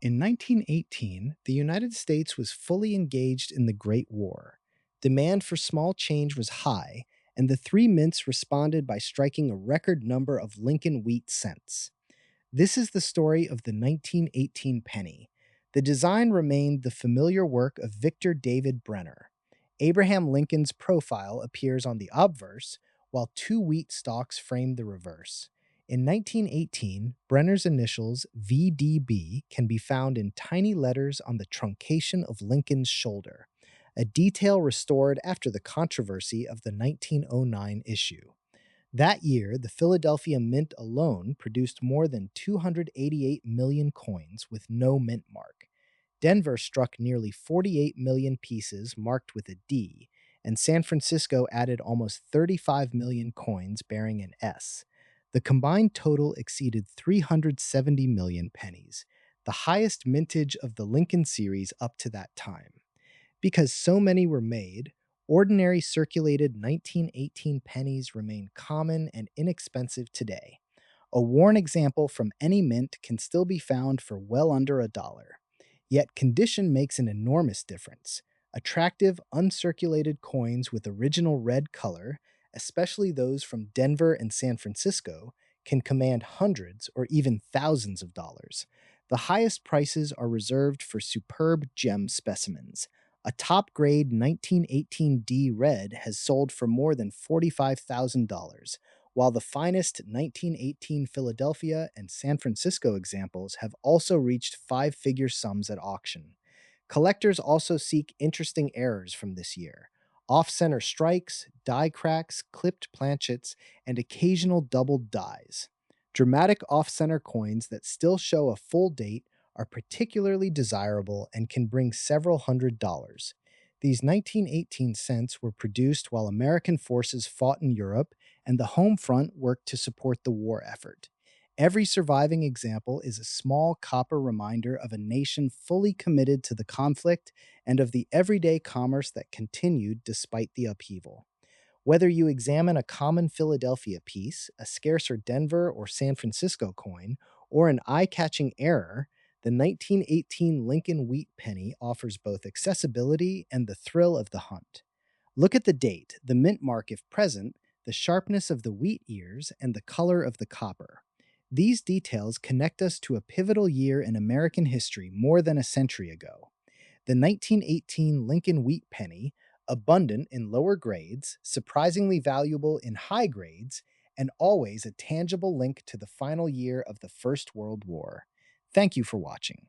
In 1918, the United States was fully engaged in the Great War. Demand for small change was high, and the three mints responded by striking a record number of Lincoln wheat cents. This is the story of the 1918 penny. The design remained the familiar work of Victor David Brenner. Abraham Lincoln's profile appears on the obverse, while two wheat stalks frame the reverse. In 1918, Brenner's initials V.D.B. can be found in tiny letters on the truncation of Lincoln's shoulder, a detail restored after the controversy of the 1909 issue. That year, the Philadelphia Mint alone produced more than 288 million coins with no mint mark. Denver struck nearly 48 million pieces marked with a D, and San Francisco added almost 35 million coins bearing an S. The combined total exceeded 370 million pennies, the highest mintage of the Lincoln series up to that time. Because so many were made, ordinary circulated 1918 pennies remain common and inexpensive today. A worn example from any mint can still be found for well under $1. Yet condition makes an enormous difference. Attractive, uncirculated coins with original red color, especially those from Denver and San Francisco, can command hundreds or even thousands of dollars. The highest prices are reserved for superb gem specimens. A top grade 1918D red has sold for more than $45,000, while the finest 1918 Philadelphia and San Francisco examples have also reached five-figure sums at auction. Collectors also seek interesting errors from this year: off-center strikes, die cracks, clipped planchets, and occasional doubled dies. Dramatic off-center coins that still show a full date are particularly desirable and can bring several $100s. These 1918 cents were produced while American forces fought in Europe and the home front worked to support the war effort. Every surviving example is a small copper reminder of a nation fully committed to the conflict and of the everyday commerce that continued despite the upheaval. Whether you examine a common Philadelphia piece, a scarcer Denver or San Francisco coin, or an eye catching error, the 1918 Lincoln Wheat Penny offers both accessibility and the thrill of the hunt. Look at the date, the mint mark if present, the sharpness of the wheat ears, and the color of the copper. These details connect us to a pivotal year in American history more than a century ago. The 1918 Lincoln Wheat Penny, abundant in lower grades, surprisingly valuable in high grades, and always a tangible link to the final year of the First World War. Thank you for watching.